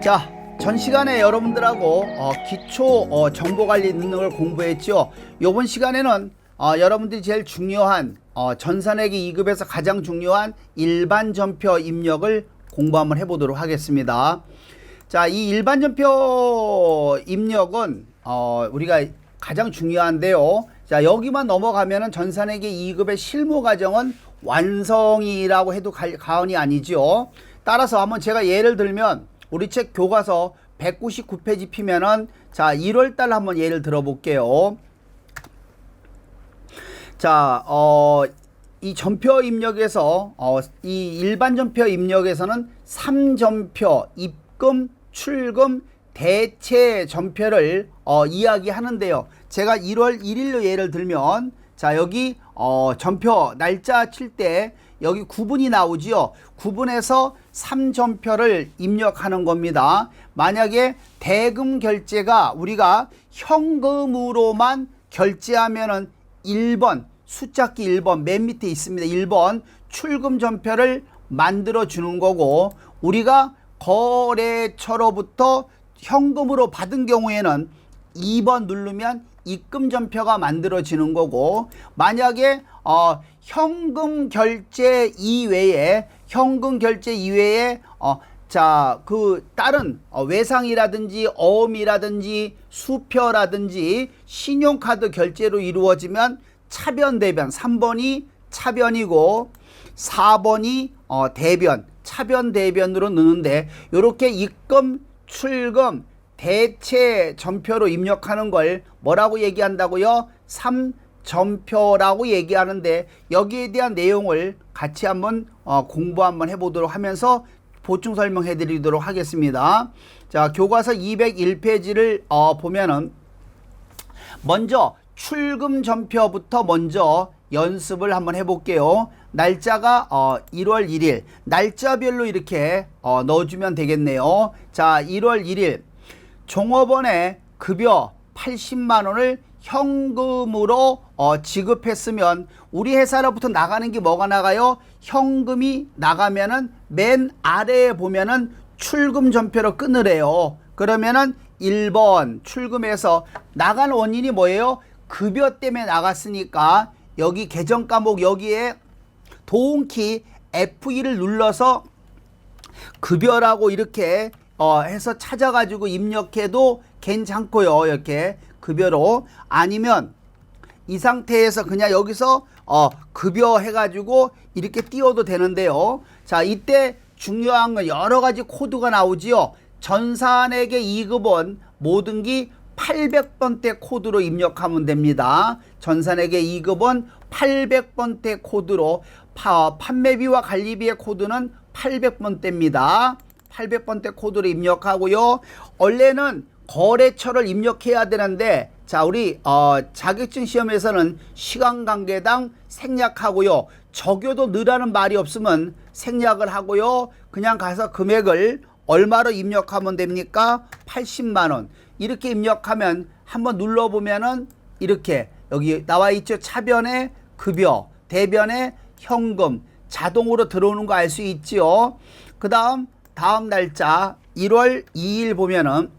자, 전 시간에 여러분들하고 기초 정보관리 능력을 공부했죠. 이번 시간에는 여러분들이 제일 중요한 전산회계 2급에서 가장 중요한 일반 전표 입력을 공부 한번 해보도록 하겠습니다. 자, 이 일반 전표 입력은 우리가 가장 중요한데요. 자, 여기만 넘어가면은 전산회계 2급의 실무 과정은 완성이라고 해도 과언이 아니죠. 따라서 한번 제가 예를 들면 우리 책 교과서 199페이지 피면은 자 1월달 한번 예를 들어볼게요. 자, 이 전표 입력에서 이 일반 전표 입력에서는 3전표 입금, 출금, 대체 전표를 이야기하는데요. 제가 1월 1일로 예를 들면 자 여기 전표 날짜 칠 때 여기 구분이 나오지요. 구분해서 3전표를 입력하는 겁니다. 만약에 대금 결제가 우리가 현금으로만 결제하면은 1번 숫자키 1번 맨 밑에 있습니다. 1번 출금 전표를 만들어 주는 거고, 우리가 거래처로부터 현금으로 받은 경우에는 2번 누르면 입금 전표가 만들어지는 거고, 만약에 현금 결제 이외에 자, 그 다른 외상이라든지 어음이라든지 수표라든지 신용카드 결제로 이루어지면 차변 대변 3번이 차변이고 4번이 대변 차변 대변으로 넣는데, 이렇게 입금 출금 대체 전표로 입력하는 걸 뭐라고 얘기한다고요? 3전표라고 얘기하는데, 여기에 대한 내용을 같이 한번 공부 한번 해보도록 하면서 보충 설명해 드리도록 하겠습니다. 자, 교과서 201페이지를 보면은 먼저 출금 전표부터 먼저 연습을 한번 해볼게요. 날짜가 1월 1일 날짜별로 이렇게 넣어주면 되겠네요. 자, 1월 1일 종업원의 급여 80만원을 현금으로 지급했으면 우리 회사로부터 나가는 게 뭐가 나가요? 현금이 나가면은 맨 아래에 보면은 출금 전표로 끊으래요. 그러면은 1번 출금해서 나간 원인이 뭐예요? 급여 때문에 나갔으니까 여기 계정 과목 여기에 도움키 F2를 눌러서 급여라고 이렇게 해서 찾아가지고 입력해도 괜찮고요. 이렇게 급여로. 아니면 이 상태에서 그냥 여기서 급여 해가지고 이렇게 띄워도 되는데요. 자, 이때 중요한 건 여러 가지 코드가 나오지요. 전산회계 2급은 모든기 800번대 코드로 입력하면 됩니다. 전산회계 2급은 800번대 코드로 판매비와 관리비의 코드는 800번대입니다. 800번대 코드로 입력하고요. 원래는 거래처를 입력해야 되는데, 자, 우리 자격증 시험에서는 시간관계당 생략하고요. 적요도 넣으라는 말이 없으면 생략을 하고요. 그냥 가서 금액을 얼마로 입력하면 됩니까? 80만원. 이렇게 입력하면 한번 눌러보면은 이렇게 여기 나와 있죠. 차변에 급여, 대변에 현금 자동으로 들어오는 거 알 수 있지요. 그 다음 날짜 1월 2일 보면은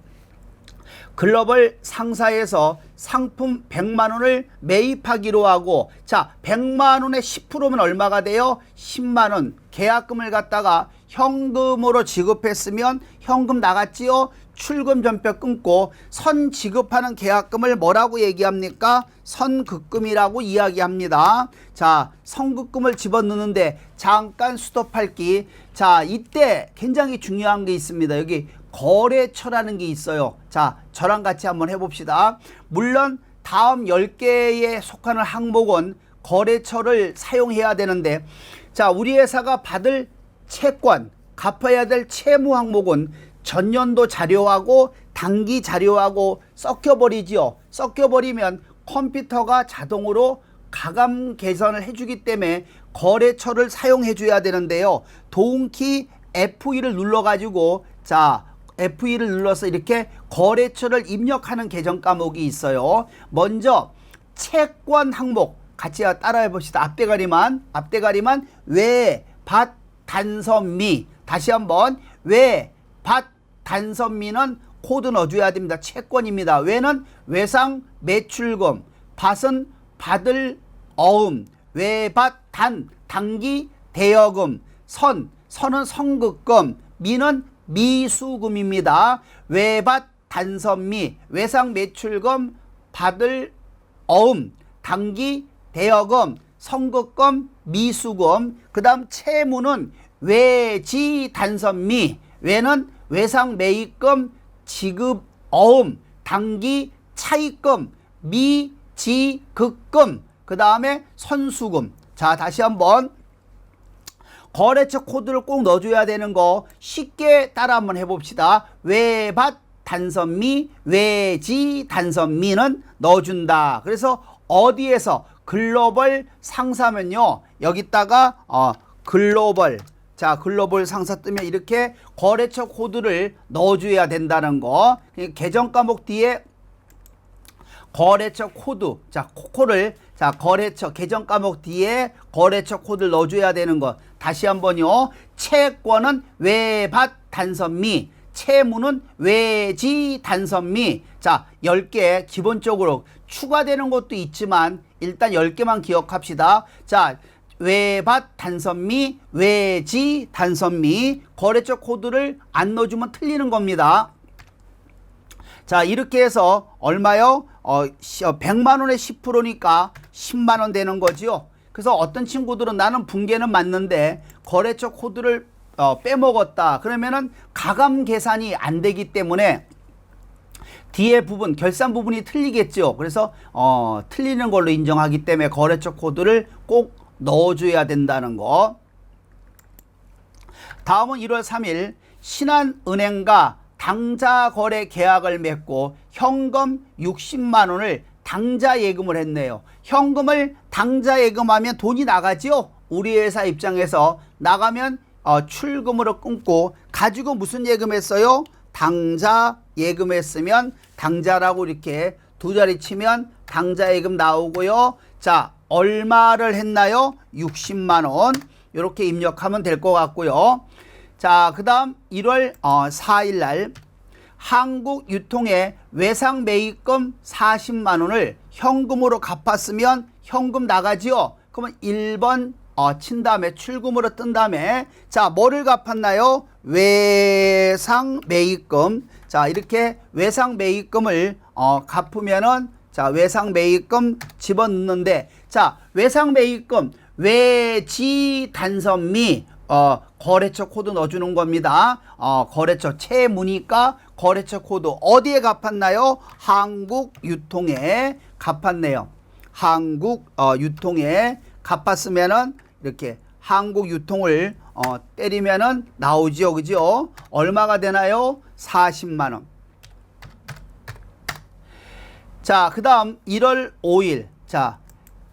글로벌 상사에서 상품 100만원을 매입하기로 하고, 자 100만원에 10%면 얼마가 돼요? 10만원. 계약금을 갖다가 현금으로 지급했으면 현금 나갔지요. 출금 전표 끊고 선 지급하는 계약금을 뭐라고 얘기합니까? 선급금이라고 이야기합니다. 자, 선급금을 집어넣는데 잠깐 스톱할기. 자, 이때 굉장히 중요한 게 있습니다. 여기 거래처라는 게 있어요. 자, 저랑 같이 한번 해봅시다. 물론 다음 10개에 속하는 항목은 거래처를 사용해야 되는데, 자, 우리 회사가 받을 채권, 갚아야 될 채무 항목은 전년도 자료하고 당기 자료하고 섞여버리지요. 섞여버리면 컴퓨터가 자동으로 가감 계산을 해주기 때문에 거래처를 사용해 줘야 되는데요. 도움키 F2를 눌러가지고, 자, F2를 눌러서 이렇게 거래처를 입력하는 계정 과목이 있어요. 먼저 채권 항목, 같이 따라해 봅시다. 앞대가리만 외, 밭, 단선미. 다시 한번 외, 밭, 단선미는 코드 넣어줘야 됩니다. 채권입니다. 외는 외상 매출금, 밭은 받을 어음, 외밭 단, 단기 대여금, 선은 선급금, 미는 미수금입니다. 외밭 단선미, 외상 매출금, 받을 어음, 단기 대여금, 선급금, 미수금. 그 다음 채무는 외지 단선미, 외는 외상 매입금, 지급 어음, 단기 차입금, 미지급금. 그 다음에 선수금. 자, 다시 한번 거래처 코드를 꼭 넣어줘야 되는 거 쉽게 따라 한번 해봅시다. 외밭 단선미, 외지 단선미는 넣어준다. 그래서 어디에서 글로벌 상사면요, 여기다가 글로벌, 자, 글로벌 상사 뜨면 이렇게 거래처 코드를 넣어줘야 된다는 거. 계정 과목 뒤에 거래처 코드, 자, 거래처 계정 과목 뒤에 거래처 코드를 넣어줘야 되는 것. 다시 한번요. 채권은 외밭 단선미, 채무는 외지 단선미. 자, 10개 기본적으로 추가되는 것도 있지만 일단 10개만 기억합시다. 자, 외밭 단선미, 외지 단선미. 거래처 코드를 안 넣어주면 틀리는 겁니다. 자, 이렇게 해서 얼마요? 100만원에 10%니까 10만원 되는 거지요. 그래서 어떤 친구들은 나는 분계는 맞는데 거래처 코드를 빼먹었다. 그러면은 가감 계산이 안 되기 때문에 뒤에 부분, 결산 부분이 틀리겠죠. 그래서 틀리는 걸로 인정하기 때문에 거래처 코드를 꼭 넣어줘야 된다는 거. 다음은 1월 3일 신한은행과 당좌 거래 계약을 맺고 현금 60만 원을 당좌 예금을 했네요. 현금을 당좌 예금하면 돈이 나가죠. 우리 회사 입장에서 나가면 출금으로 끊고, 가지고 무슨 예금했어요? 당좌 예금했으면 당좌라고 이렇게 두 자리 치면 당좌 예금 나오고요. 자, 얼마를 했나요? 60만 원. 이렇게 입력하면 될 것 같고요. 자, 그 다음 1월 4일 날 한국유통에 외상 매입금 40만 원을 현금으로 갚았으면 현금 나가지요. 그러면 1번 친 다음에 출금으로 뜬 다음에, 자, 뭐를 갚았나요? 외상 매입금. 자, 이렇게 외상 매입금을 갚으면은, 자, 외상 매입금 집어넣는데, 자, 외상 매입금 외지 단선미 거래처 코드 넣어주는 겁니다. 거래처 채무니까 거래처 코드 어디에 갚았나요? 한국유통에 갚았네요. 한국유통에 갚았으면은 이렇게 한국유통을 때리면은 나오지요, 그죠? 얼마가 되나요? 40만 원. 자, 그 다음 1월 5일. 자,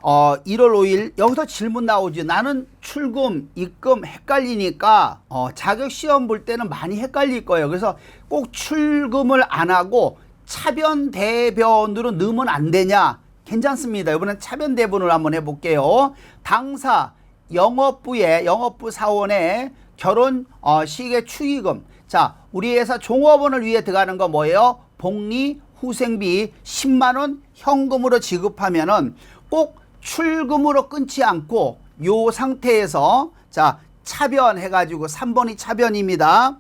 1월 5일 여기서 질문 나오죠. 나는 출금, 입금 헷갈리니까 자격시험 볼 때는 많이 헷갈릴 거예요. 그래서 꼭 출금을 안 하고 차변 대변으로 넣으면 안 되냐? 괜찮습니다. 이번엔 차변 대변으로 한번 해볼게요. 당사 영업부 사원의 결혼 시기의 축의금. 자, 우리 회사 종업원을 위해 들어가는 거 뭐예요? 복리 후생비 10만 원 현금으로 지급하면은 꼭 출금으로 끊지 않고 요 상태에서, 자, 차변 해가지고 3번이 차변입니다.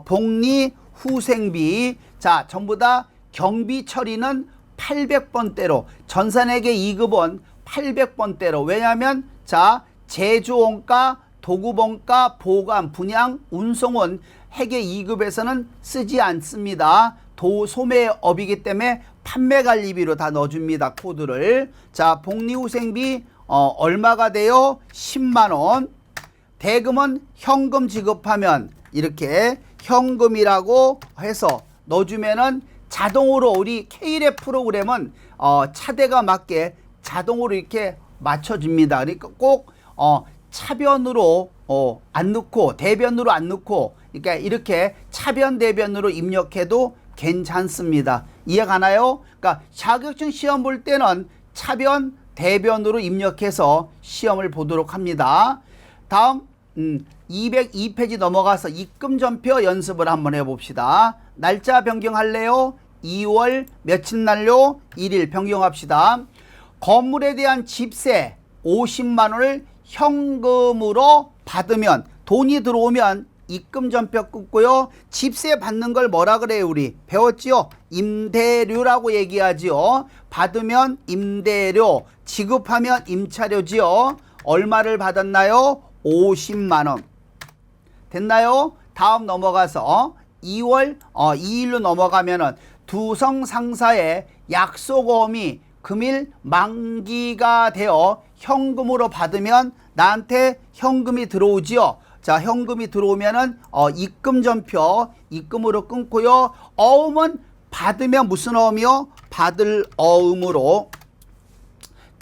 복리 후생비. 자, 전부 다 경비 처리는 800번대로, 전산회계 2급은 800번대로. 왜냐하면, 자, 제조원가, 도급원가, 보관, 분양, 운송은 회계 2급에서는 쓰지 않습니다. 도소매업이기 때문에 판매관리비로 다 넣어줍니다. 코드를. 자, 복리후생비 얼마가 돼요? 10만 원. 대금은 현금 지급하면 이렇게 현금이라고 해서 넣어주면은 자동으로 우리 K랩 프로그램은 차대가 맞게 자동으로 이렇게 맞춰줍니다. 그러니까 꼭 차변으로 안 넣고 대변으로 안 넣고, 그러니까 이렇게 차변 대변으로 입력해도 괜찮습니다. 이해 가나요? 그러니까 자격증 시험 볼 때는 차변 대변으로 입력해서 시험을 보도록 합니다. 다음 202페이지 넘어가서 입금전표 연습을 한번 해봅시다. 날짜 변경할래요? 2월 며칠 날요? 1일 변경합시다. 건물에 대한 집세 50만 원을 현금으로 받으면, 돈이 들어오면 입금전표 끊고요. 집세 받는 걸 뭐라 그래요? 우리 배웠지요? 임대료라고 얘기하지요. 받으면 임대료, 지급하면 임차료지요. 얼마를 받았나요? 50만 원. 됐나요? 다음 넘어가서 2월 2일로 넘어가면은 두성 상사의 약속어음이 금일 만기가 되어 현금으로 받으면 나한테 현금이 들어오지요. 자, 현금이 들어오면은 입금전표 입금으로 끊고요. 어음은 받으면 무슨 어음이요? 받을 어음으로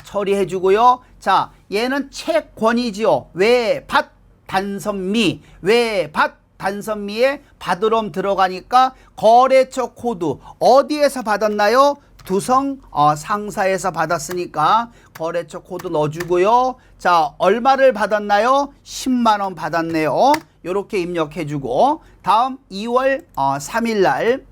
처리해 주고요. 자, 얘는 채권이지요. 외받 단선미, 외받 단선미에 받으럼 들어가니까 거래처 코드 어디에서 받았나요? 두성 상사에서 받았으니까 거래처 코드 넣어주고요. 자, 얼마를 받았나요? 10만 원 받았네요. 이렇게 입력해주고, 다음 2월 3일 날,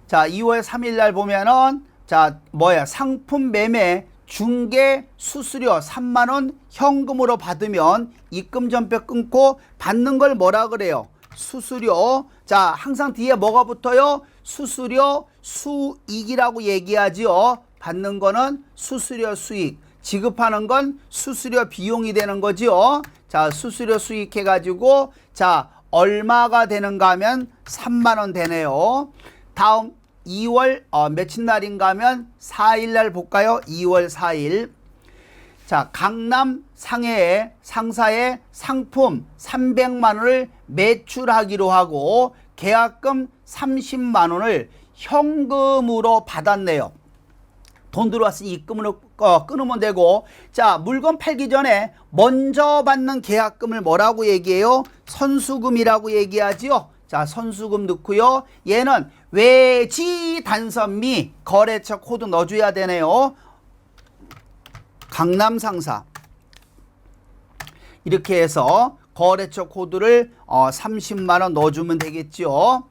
자, 2월 3일 날 보면은, 자, 상품 매매 중개 수수료 3만 원 현금으로 받으면 입금전표 끊고 받는 걸 뭐라 그래요? 수수료. 자, 항상 뒤에 뭐가 붙어요? 수수료 수익이라고 얘기하지요. 받는 거는 수수료 수익, 지급하는 건 수수료 비용이 되는 거지요. 자, 수수료 수익 해가지고, 자, 얼마가 되는가 하면 3만 원 되네요. 다음 2월 며칠 날인가 하면 4일 날 볼까요? 2월 4일. 자, 강남 상해의 상사의 상품 300만 원을 매출하기로 하고 계약금 30만 원을 현금으로 받았네요. 돈 들어왔으니 입금으로 끊으면 되고, 자, 물건 팔기 전에 먼저 받는 계약금을 뭐라고 얘기해요? 선수금이라고 얘기하지요. 자, 선수금 넣고요. 얘는 외지 단선미 거래처 코드 넣어줘야 되네요. 강남 상사. 이렇게 해서 거래처 코드를 30만 원 넣어주면 되겠죠.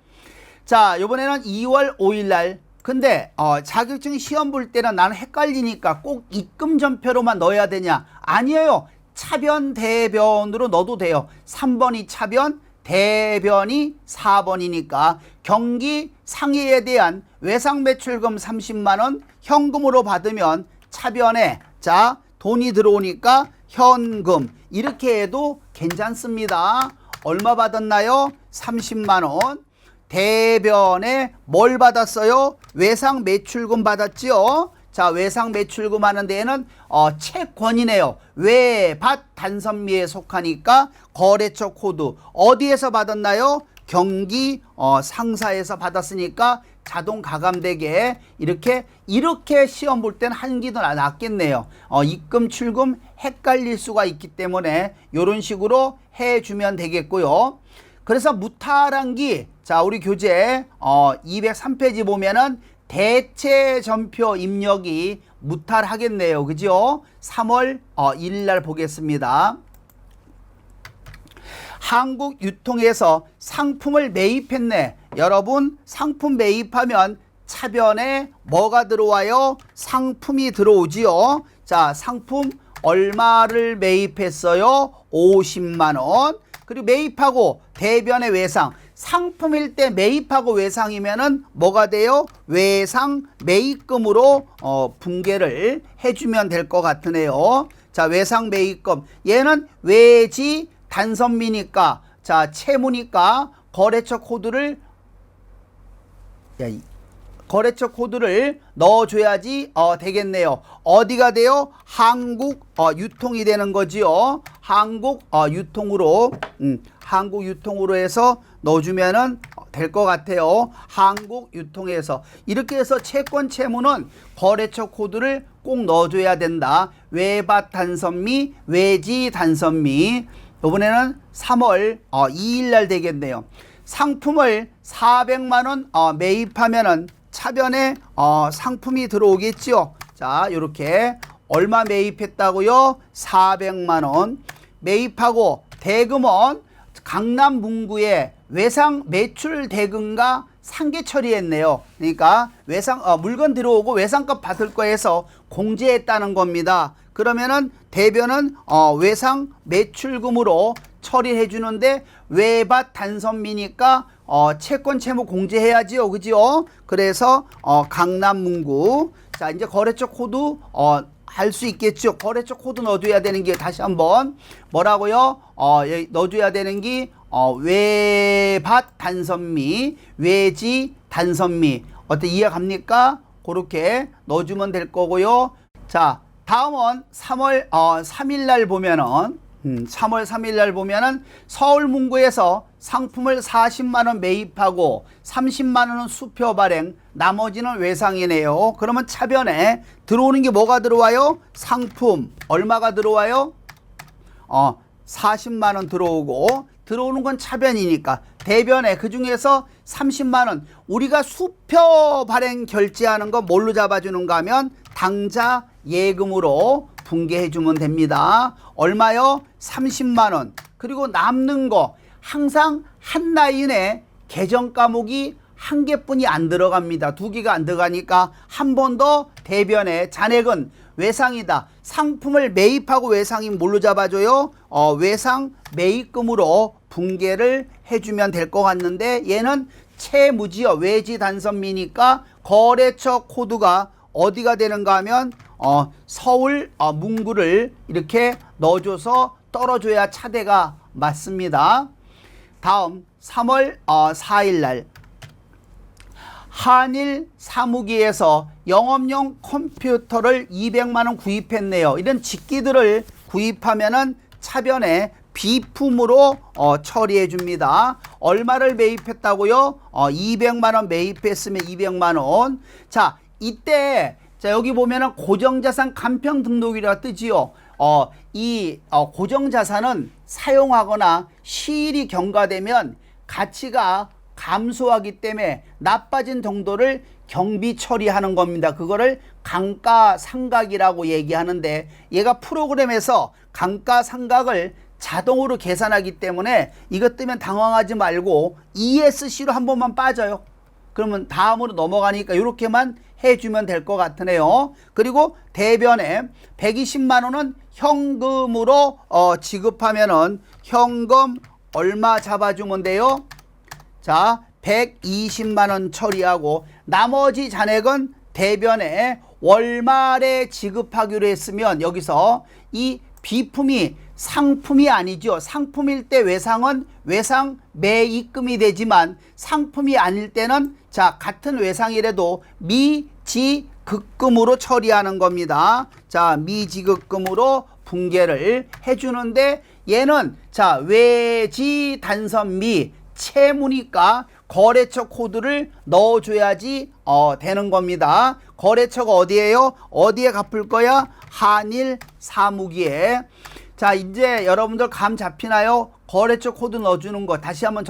자, 이번에는 2월 5일 날. 근데 자격증 시험 볼 때는 나는 헷갈리니까 꼭 입금전표로만 넣어야 되냐? 아니에요. 차변 대변으로 넣어도 돼요. 3번이 차변, 대변이 4번이니까 경기 상해에 대한 외상매출금 30만 원 현금으로 받으면 차변에, 자, 돈이 들어오니까 현금, 이렇게 해도 괜찮습니다. 얼마 받았나요? 30만 원. 대변에 뭘 받았어요? 외상매출금 받았지요. 자, 외상매출금 하는 데에는 채권이네요. 외받 단선미에 속하니까 거래처 코드 어디에서 받았나요? 경기 상사에서 받았으니까 자동 가감되게 이렇게 시험 볼 때는 한기도 낫겠네요. 입금 출금 헷갈릴 수가 있기 때문에 이런 식으로 해주면 되겠고요. 그래서 무탈한기, 자, 우리 교재 203페이지 보면은 대체전표 입력이 무탈하겠네요. 그죠? 3월 1일 날 보겠습니다. 한국유통에서 상품을 매입했네. 여러분, 상품 매입하면 차변에 뭐가 들어와요? 상품이 들어오지요. 자, 상품 얼마를 매입했어요? 50만 원. 그리고 매입하고 대변의 외상. 상품일 때 매입하고 외상이면은 뭐가 돼요? 외상 매입금으로 분계를 해주면 될 것 같으네요. 자, 외상 매입금. 얘는 외지 단선미니까, 자, 채무니까 거래처 코드를 넣어줘야지 되겠네요. 어디가 돼요? 한국 유통이 되는 거지요. 한국 유통으로 한국 유통으로 해서 넣어주면은 될 것 같아요. 한국 유통에서. 이렇게 해서 채권 채무는 거래처 코드를 꼭 넣어줘야 된다. 외밭 단선미, 외지 단선미. 이번에는 3월 2일 날 되겠네요. 상품을 400만 원 매입하면은 차변에 상품이 들어오겠죠. 자, 이렇게 얼마 매입했다고요? 400만 원. 매입하고 대금은 강남 문구에 외상 매출 대금과 상계 처리했네요. 그러니까 물건 들어오고 외상값 받을 거 해서 공제했다는 겁니다. 그러면은 대변은 외상 매출금으로 처리해 주는데 외밭 단선미니까 채권 채무 공제해야지요. 그죠? 그래서 강남 문구. 자, 이제 거래처 코드 할 수 있겠죠. 거래처 코드 넣어줘야 되는 게 다시 한번 뭐라고요? 넣어줘야 되는 게 외밭 단선미, 외지 단선미. 어때, 이해 갑니까? 그렇게 넣어주면 될 거고요. 자, 다음은 3월 3일 날 보면은 3월 3일 날 보면은 서울 문구에서 상품을 40만 원 매입하고 30만 원은 수표 발행, 나머지는 외상이네요. 그러면 차변에 들어오는 게 뭐가 들어와요? 상품 얼마가 들어와요? 40만 원 들어오고, 들어오는 건 차변이니까 대변에 그 중에서 30만 원 우리가 수표 발행 결제하는 거 뭘로 잡아주는가 하면 당좌 예금으로 분개해 주면 됩니다. 얼마요? 30만 원. 그리고 남는 거 항상 한 라인에 계정 과목이 한 개뿐이 안 들어갑니다. 두 개가 안 들어가니까 한 번 더 대변에 잔액은 외상이다. 상품을 매입하고 외상이 뭘로 잡아줘요? 외상 매입금으로 분개를 해주면 될 것 같는데 얘는 채무지요. 외지 단선미니까 거래처 코드가 어디가 되는가 하면 서울 문구를 이렇게 넣어줘서 떨어줘야 차대가 맞습니다. 다음 3월 4일 날 한일 사무기에서 영업용 컴퓨터를 200만 원 구입했네요. 이런 직기들을 구입하면은 차변에 비품으로 처리해 줍니다. 얼마를 매입했다고요? 200만 원 매입했으면 200만 원. 자, 이때 자, 여기 보면은 고정자산 간평 등록이라 뜨지요. 이 고정자산은 사용하거나 시일이 경과되면 가치가 감소하기 때문에 나빠진 정도를 경비 처리하는 겁니다. 그거를 감가상각이라고 얘기하는데 얘가 프로그램에서 감가상각을 자동으로 계산하기 때문에 이것 뜨면 당황하지 말고 ESC로 한 번만 빠져요. 그러면 다음으로 넘어가니까 이렇게만 해주면 될 것 같으네요. 그리고 대변에 120만 원은 현금으로 지급하면은 현금 얼마 잡아주면 돼요? 자, 120만 원 처리하고 나머지 잔액은 대변에 월말에 지급하기로 했으면 여기서 이 비품이 상품이 아니죠. 상품일 때 외상은 외상 매입금이 되지만 상품이 아닐 때는 자, 같은 외상이라도 미지급금으로 처리하는 겁니다. 자, 미지급금으로 분개를 해주는데 얘는 자, 외지 단선미 채무니까 거래처 코드를 넣어줘야지 되는 겁니다. 거래처가 어디예요? 어디에 갚을 거야? 한일 사무기에. 자, 이제 여러분들 감 잡히나요? 거래처 코드 넣어주는 거 다시 한번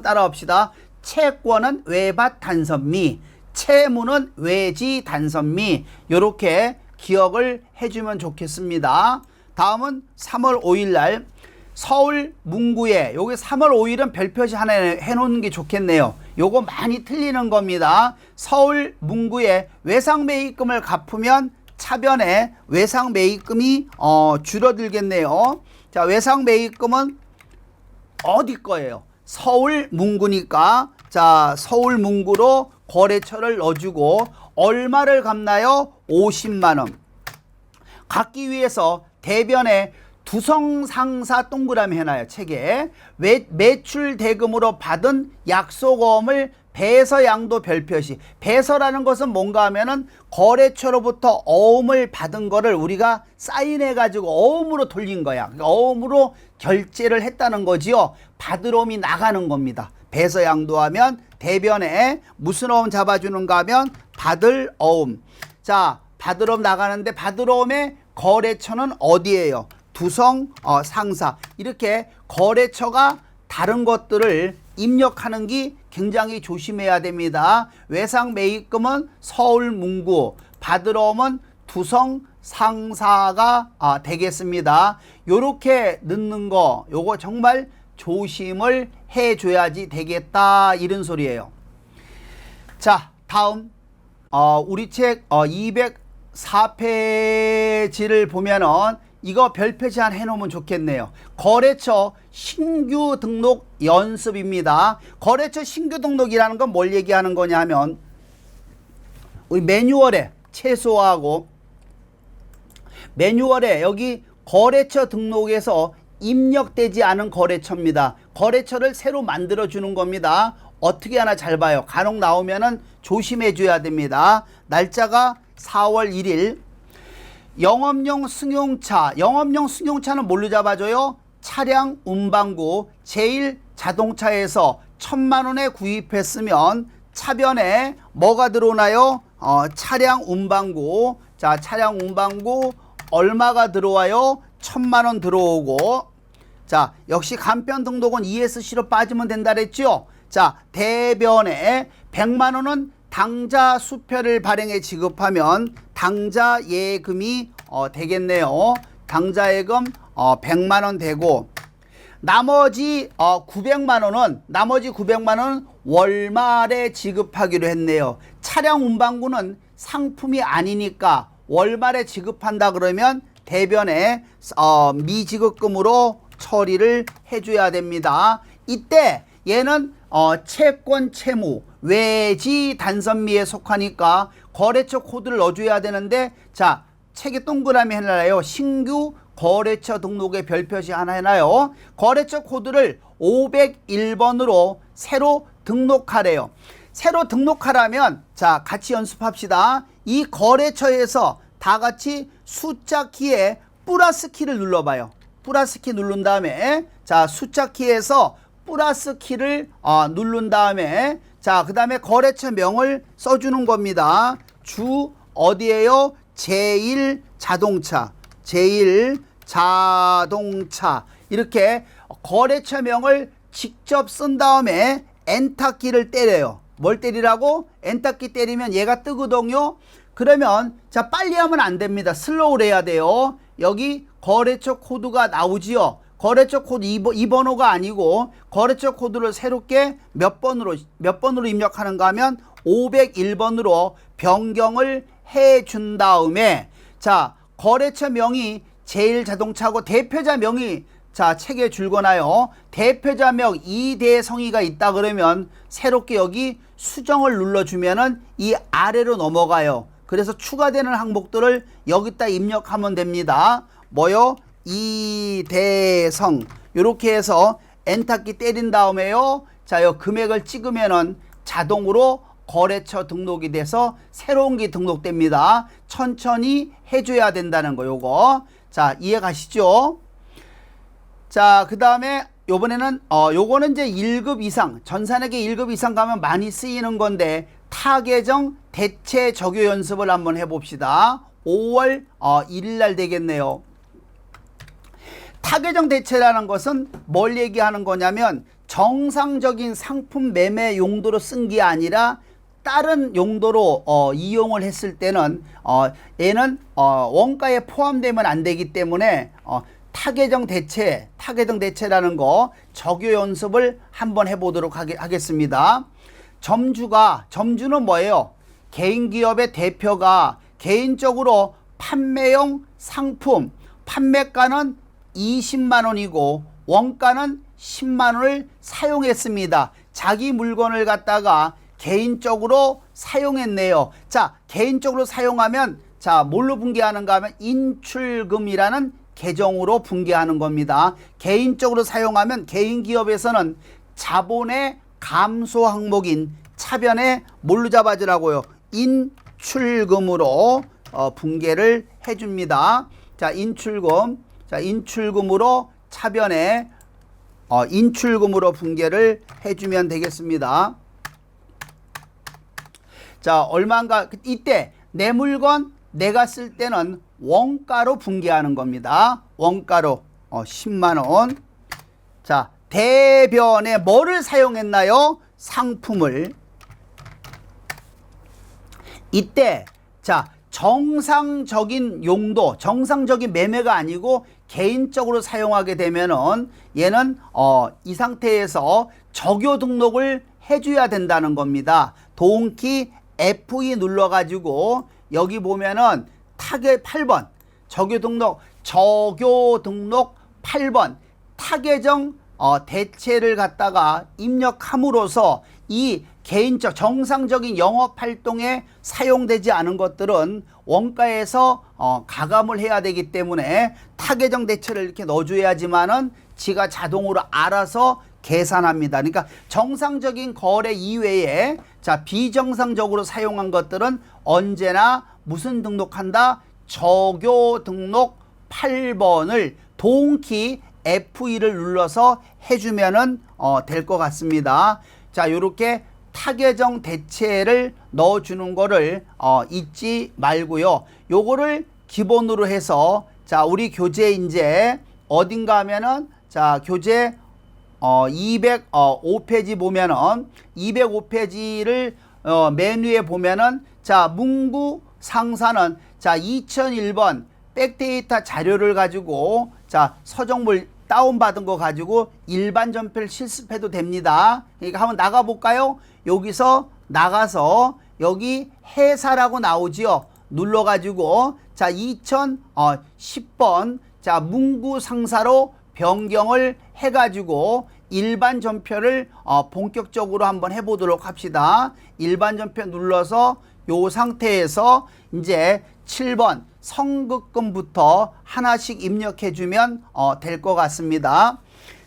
따라합시다. 채권은 외밭 단선미, 채무는 외지 단선미. 요렇게 기억을 해주면 좋겠습니다. 다음은 3월 5일 날 서울 문구에 여기 3월 5일은 별표시 하나 해놓는 게 좋겠네요. 요거 많이 틀리는 겁니다. 서울 문구에 외상 매입금을 갚으면 차변에 외상 매입금이 줄어들겠네요. 자, 외상 매입금은 어디 거예요? 서울 문구니까 자, 서울 문구로 거래처를 넣어주고 얼마를 갚나요? 50만 원. 갚기 위해서 대변에 두성상사 동그라미 해놔요. 책에 매출 대금으로 받은 약속어음을 배서양도 별표시. 배서라는 것은 뭔가 하면은 거래처로부터 어음을 받은 거를 우리가 사인해 가지고 어음으로 돌린 거야. 그러니까 어음으로 결제를 했다는 거지요. 받을 어음이 나가는 겁니다. 배서양도 하면 대변에 무슨 어음 잡아주는가 하면 받을 어음. 자, 받을 어음 나가는데 받을 어음의 거래처는 어디예요? 두성 상사. 이렇게 거래처가 다른 것들을 입력하는 게 굉장히 조심해야 됩니다. 외상 매입금은 서울 문구, 받으러 오면 두성 상사가 되겠습니다. 요렇게 넣는 거 요거 정말 조심을 해줘야지 되겠다 이런 소리예요. 자, 다음 우리 책 204페이지를 보면은 이거 별표시 한 해놓으면 좋겠네요. 거래처 신규 등록 연습입니다. 거래처 신규 등록이라는 건 뭘 얘기하는 거냐 하면 우리 매뉴얼에 최소화하고 매뉴얼에 여기 거래처 등록에서 입력되지 않은 거래처입니다. 거래처를 새로 만들어 주는 겁니다. 어떻게 하나 잘 봐요. 간혹 나오면은 조심해 줘야 됩니다. 날짜가 4월 1일. 영업용 승용차. 영업용 승용차는 뭘로 잡아줘요? 차량 운반구. 제일자동차에서 1,000만 원에 구입했으면 차변에 뭐가 들어오나요? 차량 운반구. 자, 차량 운반구 얼마가 들어와요? 1,000만 원 들어오고. 자, 역시 간편 등록은 ESC로 빠지면 된다 그랬죠? 자, 대변에 100만 원은 당좌 수표를 발행해 지급하면 당좌 예금이 되겠네요. 당좌 예금 100만 원 되고 나머지 900만 원은 월말에 지급하기로 했네요. 차량 운반구는 상품이 아니니까 월말에 지급한다 그러면 대변에 미지급금으로 처리를 해줘야 됩니다. 이때 얘는 채권 채무 외지 단선미에 속하니까 거래처 코드를 넣어줘야 되는데 자 책에 동그라미 해놔요. 신규 거래처 등록에 별표시 하나 해놔요. 거래처 코드를 501번으로 새로 등록하래요. 새로 등록하라면 자 같이 연습합시다. 이 거래처에서 다 같이 숫자 키에 플러스 키를 눌러봐요. 플러스 키 누른 다음에 자 숫자 키에서 플러스 키를 누른 다음에 자 그 다음에 거래처 명을 써주는 겁니다. 주 어디에요? 제일자동차 이렇게 거래처 명을 직접 쓴 다음에 엔터 키를 때려요. 뭘 때리라고? 엔터 키 때리면 얘가 뜨거든요. 그러면 자 빨리 하면 안 됩니다. 슬로우를 해야 돼요. 여기 거래처 코드가 나오지요. 거래처 코드 이 번호가 아니고 거래처 코드를 새롭게 몇 번으로 입력하는가 하면 501번으로 변경을 해 준 다음에 자 거래처 명이 제일자동차고 대표자 명이 자 책에 줄거나요. 대표자 명 이대성이가 있다 그러면 새롭게 여기 수정을 눌러주면은 이 아래로 넘어가요. 그래서 추가되는 항목들을 여기다 입력하면 됩니다. 뭐요? 이대성 이렇게 해서 엔터키 때린 다음에요. 자, 요 금액을 찍으면은 자동으로 거래처 등록이 돼서 새로운 게 등록됩니다. 천천히 해줘야 된다는 거 요거. 자, 이해 가시죠? 자, 그 다음에 요번에는 요거는 이제 1급 이상 전산에게 1급 이상 가면 많이 쓰이는 건데 타계정 대체 적용 연습을 한번 해봅시다. 5월 1일 날 되겠네요. 타계정 대체라는 것은 뭘 얘기하는 거냐면 정상적인 상품 매매 용도로 쓴 게 아니라 다른 용도로 이용을 했을 때는 얘는 원가에 포함되면 안 되기 때문에 타계정 대체라는 거 적용 연습을 한번 해보도록 하겠습니다. 점주는 뭐예요? 개인기업의 대표가 개인적으로 판매용 상품 판매가는 20만 원이고 원가는 10만 원을 사용했습니다. 자기 물건을 갖다가 개인적으로 사용했네요. 자, 개인적으로 사용하면 자 뭘로 분개하는가 하면 인출금이라는 계정으로 분개하는 겁니다. 개인적으로 사용하면 개인기업에서는 자본의 감소 항목인 차변에 뭘로 잡아주라고요? 인출금으로 분개를 해줍니다. 자, 인출금으로 차변에 인출금으로 분개를 해주면 되겠습니다. 자, 얼마인가? 이때 내 물건 내가 쓸 때는 원가로 분개하는 겁니다. 원가로 10만 원. 자, 대변에 뭐를 사용했나요? 상품을. 이때 자 정상적인 용도, 정상적인 매매가 아니고 개인적으로 사용하게 되면은 얘는 이 상태에서 적요 등록을 해줘야 된다는 겁니다. 도움키 F2 눌러가지고 여기 보면은 타겟 8번 적요 등록 8번 타계정 대체를 갖다가 입력함으로써 이 개인적 정상적인 영업 활동에 사용되지 않은 것들은 원가에서 가감을 해야 되기 때문에 타계정 대체를 이렇게 넣어줘야지만은 지가 자동으로 알아서 계산합니다. 그러니까 정상적인 거래 이외에 자 비정상적으로 사용한 것들은 언제나 무슨 등록한다? 적요 등록 8번을 동키 F2를 눌러서 해주면은 될 것 같습니다. 자, 요렇게 타계정 대체를 넣어주는 거를 잊지 말고요. 요거를 기본으로 해서 자, 우리 교재 이제 어딘가 하면은 자, 교재 205페이지 보면은 205페이지를 메뉴에 보면은 자, 문구 상사는 자, 2001번 백데이터 자료를 가지고 자, 서적물 다운받은 거 가지고 일반 전표를 실습해도 됩니다. 그러니까 한번 나가 볼까요? 여기서 나가서 여기 회사라고 나오지요. 눌러 가지고 자, 2010번 자, 문구 상사로 변경을 해 가지고 일반 전표를 본격적으로 한번 해 보도록 합시다. 일반 전표 눌러서 요 상태에서 이제 7번 선급금부터 하나씩 입력해 주면 될 것 같습니다.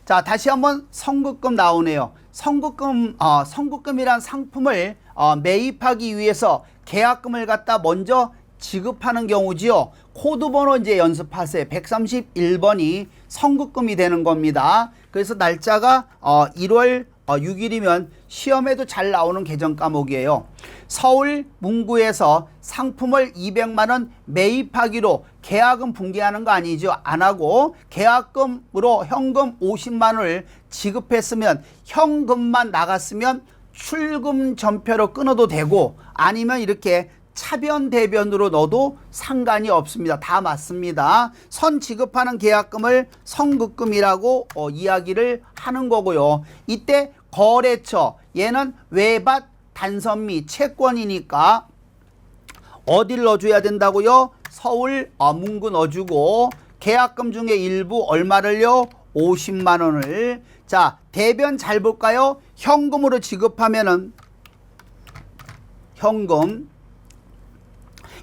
자, 다시 한번 선급금 나오네요. 선급금이란 상품을 매입하기 위해서 계약금을 갖다 먼저 지급하는 경우지요. 코드 번호 이제 연습하세요. 131번이 선급금이 되는 겁니다. 그래서 날짜가 1월 6일이면 시험에도 잘 나오는 개정 과목이에요. 서울 문구에서 상품을 200만원 매입하기로 계약금 붕괴하는 거 아니죠. 안 하고 계약금으로 현금 50만원을 지급했으면 현금만 나갔으면 출금 전표로 끊어도 되고 아니면 이렇게 차변 대변으로 넣어도 상관이 없습니다. 다 맞습니다. 선 지급하는 계약금을 선급금이라고 이야기를 하는 거고요. 이때 거래처 얘는 외밭 단선미 채권이니까 어디를 넣어줘야 된다고요? 서울 문구 넣어주고 계약금 중에 일부 얼마를요? 50만 원을 자 대변 잘 볼까요? 현금으로 지급하면은 현금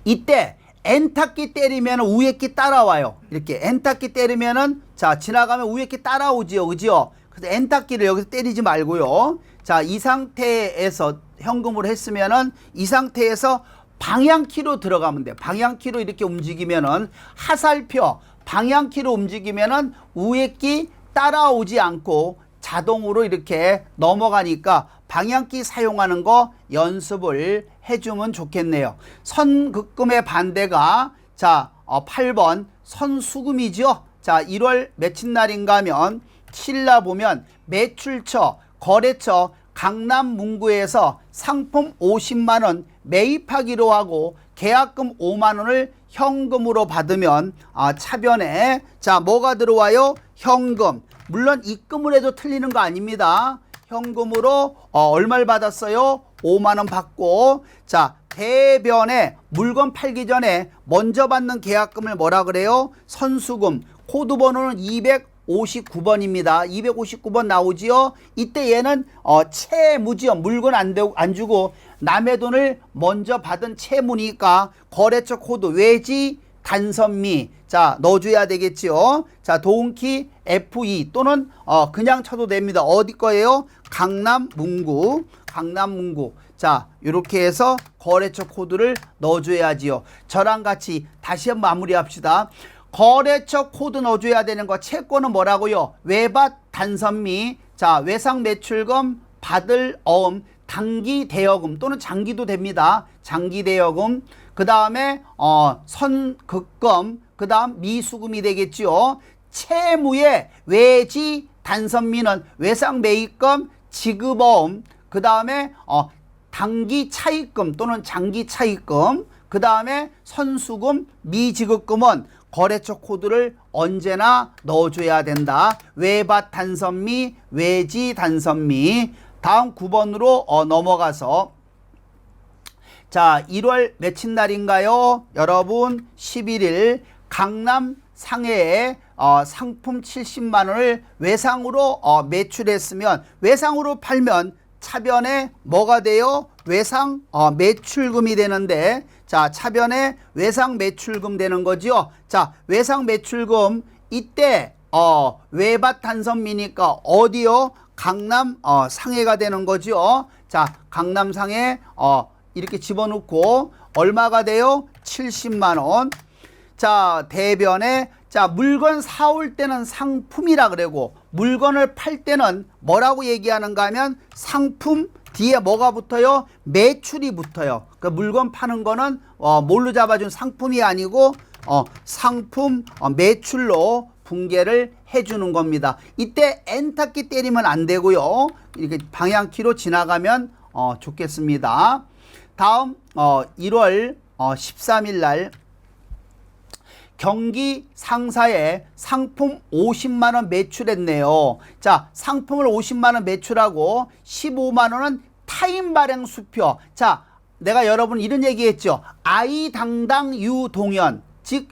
이때 엔터키 때리면 위에 키 따라와요. 이렇게 엔터키 때리면은 자 지나가면 위에 키 따라오지요. 그죠? 그래서 엔터키를 여기서 때리지 말고요. 자, 이 상태에서 현금으로 했으면은 이 상태에서 방향키로 들어가면 돼요. 방향키로 이렇게 움직이면은 하살표 방향키로 움직이면은 위에 키 따라오지 않고 자동으로 이렇게 넘어가니까 방향키 사용하는 거 연습을 해주면 좋겠네요. 선급금의 반대가 자 8번 선수금이죠. 자 1월 며칠 날인가 하면 7날 보면 매출처 거래처 강남 문구에서 상품 50만원 매입하기로 하고 계약금 5만원을 현금으로 받으면 차변에 자 뭐가 들어와요? 현금. 물론 입금을 해도 틀리는 거 아닙니다. 현금으로 얼마를 받았어요? 5만원 받고 자 대변에 물건 팔기 전에 먼저 받는 계약금을 뭐라 그래요? 선수금. 코드 번호는 259번입니다. 259번 나오지요. 이때 얘는 채무지요. 물건 안 주고 남의 돈을 먼저 받은 채무니까 거래처 코드 외지 단선미 자 넣어줘야 되겠지요. 자 도움키 F2 또는 그냥 쳐도 됩니다. 어디 거예요? 강남 문구. 자 이렇게 해서 거래처 코드를 넣어줘야지요. 저랑 같이 다시 한번 마무리합시다. 거래처 코드 넣어줘야 되는 거 채권은 뭐라고요? 외밭 단선미 자 외상 매출금 받을 어음 단기 대여금 또는 장기도 됩니다. 장기 대여금 그 다음에 선급금 그 다음 미수금이 되겠지요. 채무의 외지 단선미는 외상 매입금 지급어음 그 다음에 단기 차입금 또는 장기 차입금 그 다음에 선수금, 미지급금은 거래처 코드를 언제나 넣어줘야 된다. 외밭 단선미, 외지 단선미. 다음 9번으로 넘어가서 자 1월 며칠 날인가요? 여러분 11일 강남 상해에 상품 70만원을 외상으로 매출했으면 외상으로 팔면 차변에 뭐가 돼요? 외상 매출금이 되는데 자 차변에 외상 매출금 되는 거죠. 자 외상 매출금 이때 외밭 단선미니까 어디요? 강남 상해가 되는 거죠. 자 강남 상해 이렇게 집어넣고 얼마가 돼요? 70만원. 자 대변에 자 물건 사올 때는 상품이라 그러고 물건을 팔 때는 뭐라고 얘기하는가 하면 상품 뒤에 뭐가 붙어요? 매출이 붙어요. 그 물건 파는 거는 뭘로 잡아준 상품이 아니고 상품 매출로 분계를 해주는 겁니다. 이때 엔터키 때리면 안 되고요. 이렇게 방향키로 지나가면 좋겠습니다. 다음 1월 13일 날 경기 상사에 상품 50만원 매출했네요. 자 상품을 50만원 매출하고 15만원은 타인 발행 수표. 자 내가 여러분 이런 얘기했죠. 아이당당 유동현 즉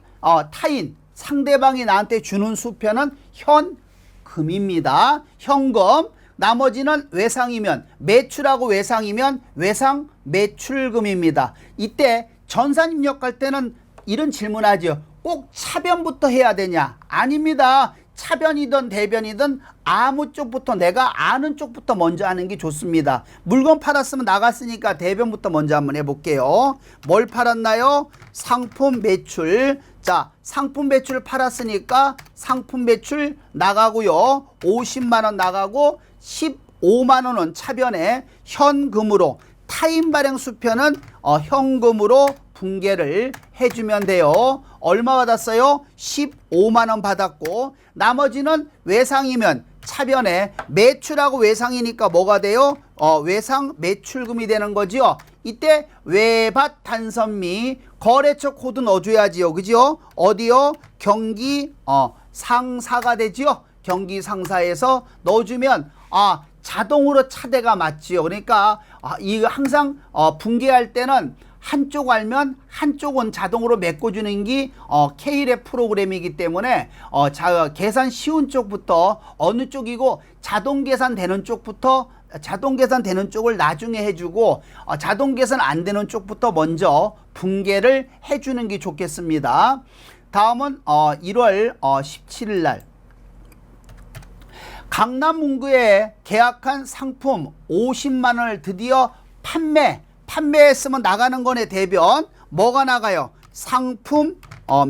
타인 상대방이 나한테 주는 수표는 현금입니다. 현금. 나머지는 외상이면 매출하고 외상이면 외상 매출금입니다. 이때 전산 입력할 때는 이런 질문하죠. 꼭 차변부터 해야 되냐? 아닙니다. 차변이든 대변이든 아무 쪽부터 내가 아는 쪽부터 먼저 하는 게 좋습니다. 물건 팔았으면 나갔으니까 대변부터 먼저 한번 해볼게요. 뭘 팔았나요? 상품 매출. 자 상품 매출 팔았으니까 상품 매출 나가고요. 50만원 나가고 15만원은 차변에 현금으로 타인 발행 수표는 현금으로 분계를 해주면 돼요. 얼마 받았어요? 15만원 받았고 나머지는 외상이면 차변에 매출하고 외상이니까 뭐가 돼요? 외상 매출금이 되는 거죠. 이때 외밭 단선미 거래처 코드 넣어줘야지요. 그죠? 어디요? 경기 상사가 되지요. 경기 상사에서 넣어주면 자동으로 차대가 맞지요. 그러니까 이 항상 분계할 때는 한쪽 알면 한쪽은 자동으로 메꿔주는 게 K랩 프로그램이기 때문에 계산 쉬운 쪽부터 어느 쪽이고 자동 계산 되는 쪽부터 자동 계산 되는 쪽을 나중에 해주고 자동 계산 안 되는 쪽부터 먼저 분계를 해주는 게 좋겠습니다. 다음은 1월 17일 날 강남 문구에 계약한 상품 50만원을 드디어 판매했으면 나가는 거네. 대변 뭐가 나가요? 상품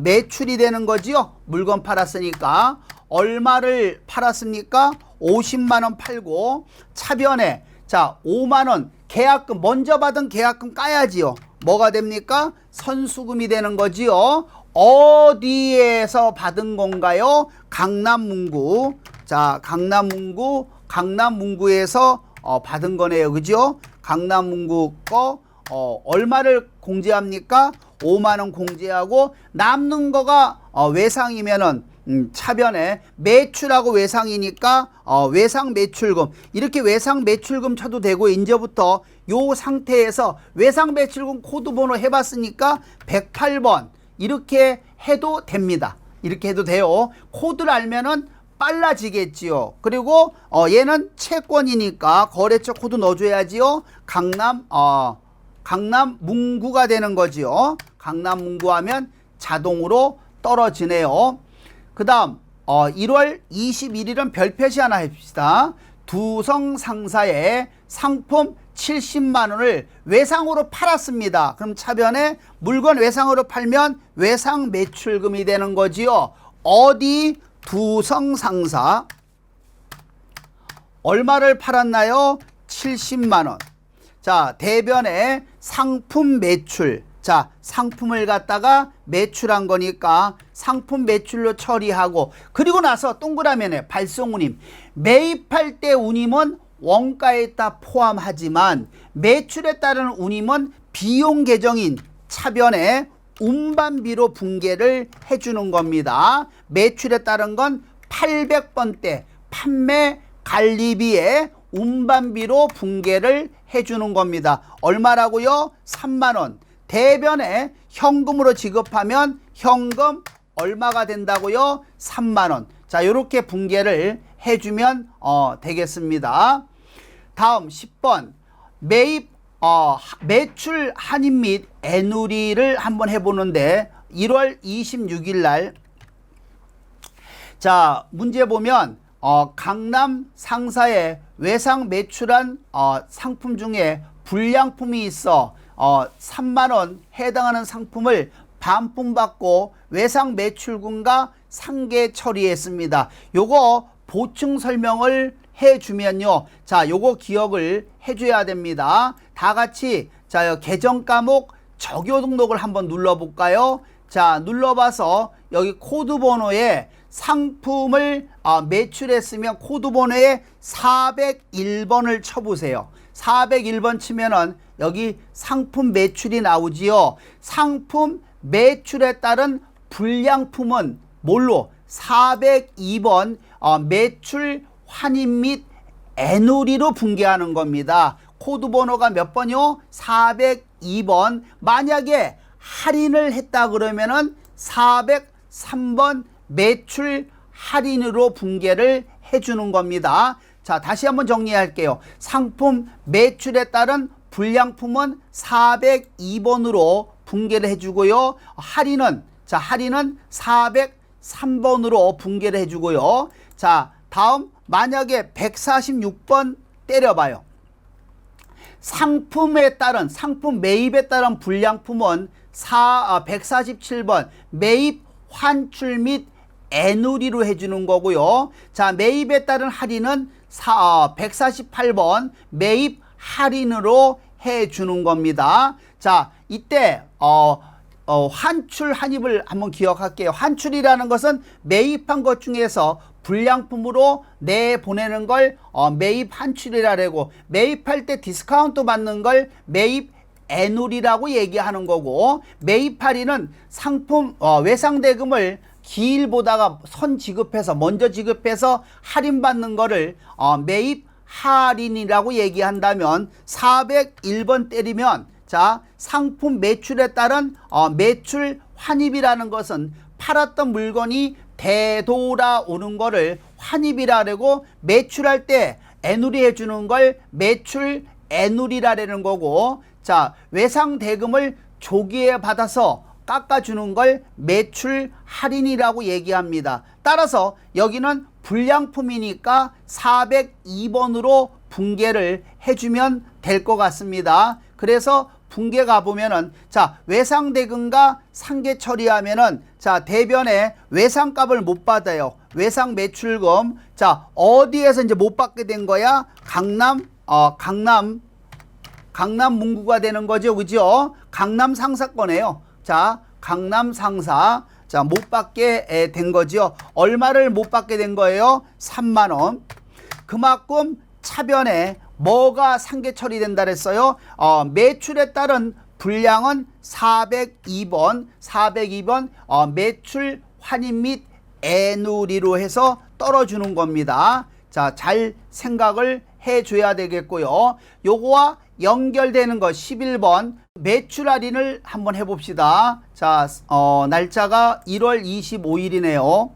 매출이 되는 거지요. 물건 팔았으니까 얼마를 팔았습니까? 50만원 팔고 차변에 자 5만원 계약금 먼저 받은 계약금 까야지요. 뭐가 됩니까? 선수금이 되는 거지요. 어디에서 받은 건가요? 강남문구. 자 강남문구에서 받은 거네요. 그죠? 강남문구 거 얼마를 공제합니까? 5만원 공제하고 남는 거가 외상이면은 차변에 매출하고 외상이니까 외상 매출금 이렇게 외상 매출금 쳐도 되고 이제부터 요 상태에서 외상 매출금 코드 번호 해봤으니까 108번 이렇게 해도 됩니다. 이렇게 해도 돼요. 코드를 알면은 빨라지겠지요. 그리고 얘는 채권이니까 거래처 코드 넣어줘야지요. 강남 문구가 되는 거지요. 강남 문구 하면 자동으로 떨어지네요. 그 다음 1월 21일은 별표시 하나 해봅시다. 두성 상사에 상품 70만원을 외상으로 팔았습니다. 그럼 차변에 물건 외상으로 팔면 외상 매출금이 되는 거지요. 어디? 두성 상사 얼마를 팔았나요? 70만원. 자 대변에 상품 매출. 자 상품을 갖다가 매출한 거니까 상품 매출로 처리하고 그리고 나서 동그라미에 발송운임 매입할 때 운임은 원가에 따라 포함하지만 매출에 따른 운임은 비용 계정인 차변에 운반비로 분계를 해주는 겁니다. 매출에 따른 건 800번대 판매 관리비에 운반비로 분계를 해주는 겁니다. 얼마라고요? 3만원. 대변에 현금으로 지급하면 현금 얼마가 된다고요? 3만원. 자, 이렇게 분계를 해주면 되겠습니다. 다음 10번 매입 매출 할인 및 애누리를 한번 해보는데 1월 26일 날 자, 문제 보면 강남 상사에 외상 매출한 상품 중에 불량품이 있어 3만원 해당하는 상품을 반품받고 외상 매출금과 상계 처리했습니다. 요거 보충 설명을 해주면요. 자, 요거 기억을 해줘야 됩니다. 다 같이 자, 계정 과목 적용 등록을 한번 눌러볼까요? 자, 눌러봐서 여기 코드 번호에 상품을 매출했으면 코드 번호에 401번을 쳐보세요. 401번 치면은 여기 상품 매출이 나오지요. 상품 매출에 따른 불량품은 뭘로? 402번 매출 환입 및 애누리로 분계하는 겁니다. 코드 번호가 몇 번이요? 402번. 만약에 할인을 했다 그러면은 403번 매출 할인으로 분계를 해주는 겁니다. 자, 다시 한번 정리할게요. 상품 매출에 따른 불량품은 402번으로 분계를 해주고요. 할인은 403번으로 분계를 해주고요. 자, 다음 만약에 146번 때려봐요. 상품에 따른 상품 매입에 따른 불량품은 147번 매입 환출 및 애누리로 해주는 거고요. 자, 매입에 따른 할인은 148번 매입 할인으로 해주는 겁니다. 자, 이때 환출 환입을 한번 기억할게요. 환출이라는 것은 매입한 것 중에서 불량품으로 내보내는 걸 매입 환출이라고, 매입할 때 디스카운트 받는 걸 매입 애누리라고 얘기하는 거고, 매입 할인은 상품 외상대금을 기일 보다가 먼저 지급해서 할인받는 거를 매입 할인이라고 얘기한다면 401번 때리면 자, 상품 매출에 따른 매출 환입이라는 것은 팔았던 물건이 되돌아오는 거를 환입이라고, 매출할 때 애누리 해주는 걸 매출 애누리라는 거고, 자, 외상 대금을 조기에 받아서 깎아주는 걸 매출 할인이라고 얘기합니다. 따라서 여기는 불량품이니까 402번으로 분계를 해주면 될 것 같습니다. 그래서 분계 가보면은 자, 외상대금과 상계 처리하면은 자, 대변에 외상값을 못 받아요. 외상 매출금. 자, 어디에서 이제 못 받게 된 거야? 강남 문구가 되는 거죠. 그죠? 강남 상사권이에요. 자, 강남 상사. 자, 못 받게 된 거죠. 얼마를 못 받게 된 거예요? 3만원. 그만큼 차변에 뭐가 상계 처리된다 그랬어요? 매출에 따른 불량은 402번 매출 환입 및 애누리로 해서 떨어주는 겁니다. 자, 잘 생각을 해줘야 되겠고요. 요거와 연결되는 거 11번 매출 할인을 한번 해봅시다. 자, 날짜가 1월 25일이네요.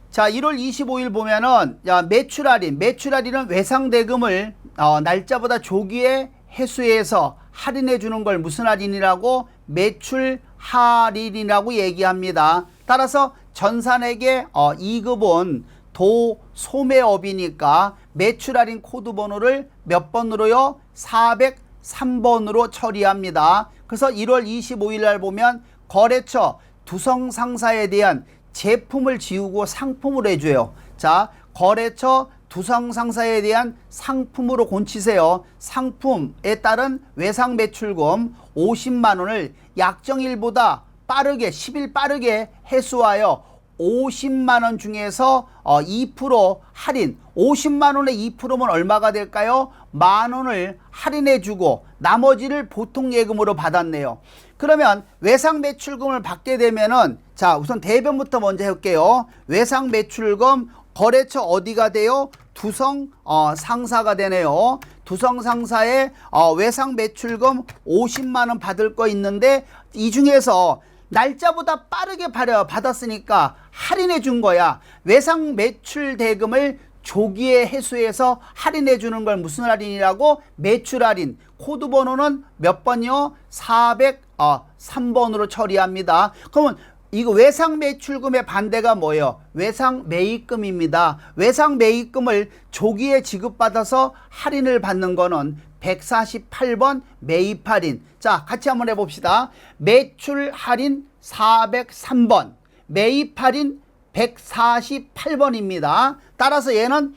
자, 1월 25일 보면은 매출 할인은 외상대금을 날짜보다 조기에 회수해서 할인해 주는 걸 무슨 할인이라고? 매출 할인이라고 얘기합니다. 따라서 전산에게 2급은 도소매업이니까 매출 할인 코드 번호를 몇 번으로요? 403번으로 처리합니다. 그래서 1월 25일 날 보면 거래처 두성 상사에 대한 제품을 지우고 상품으로 해줘요. 자, 거래처 두성 상사에 대한 상품으로 곤치세요. 상품에 따른 외상 매출금 50만 원을 약정일보다 빠르게 10일 빠르게 해소하여 50만 원 중에서 2% 할인, 50만 원에 2%면 얼마가 될까요? 만 원을 할인해 주고 나머지를 보통 예금으로 받았네요. 그러면 외상 매출금을 받게 되면은, 자, 우선 대변부터 먼저 해볼게요. 외상 매출금 거래처 어디가 돼요? 두성 상사가 되네요. 두성 상사에 외상 매출금 50만 원 받을 거 있는데, 이 중에서 날짜보다 빠르게 받았으니까 할인해 준 거야. 외상 매출 대금을 조기에 회수해서 할인해 주는 걸 무슨 할인이라고? 매출 할인. 코드 번호는 몇 번이요? 403번으로 처리합니다. 그러면 이거 외상 매출금의 반대가 뭐예요? 외상 매입금입니다. 외상 매입금을 조기에 지급받아서 할인을 받는 거는 148번 매입 할인. 자, 같이 한번 해봅시다. 매출 할인 403번, 매입 할인 148번입니다. 따라서 얘는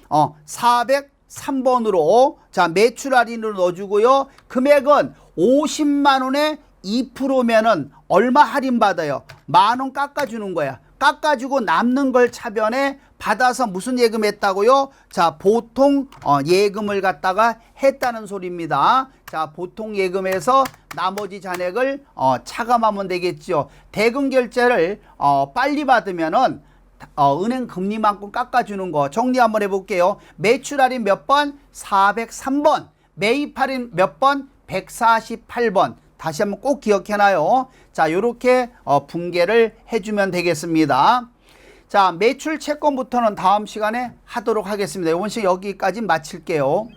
403번으로 자, 매출 할인으로 넣어주고요. 금액은 50만 원에 2%면은 얼마 할인 받아요? 만 원 깎아주는 거야. 깎아주고 남는 걸 차변에 받아서 무슨 예금 했다고요? 자, 보통 예금을 갖다가 했다는 소리입니다. 자, 보통 예금에서 나머지 잔액을 차감하면 되겠죠. 대금 결제를 빨리 받으면은 은행 금리만큼 깎아주는 거 정리 한번 해볼게요. 매출 할인 몇 번? 403번. 매입 할인 몇 번? 148번. 다시 한번 꼭 기억해놔요. 자, 요렇게 분개를 해주면 되겠습니다. 자, 매출 채권부터는 다음 시간에 하도록 하겠습니다. 이번 시간 여기까지 마칠게요.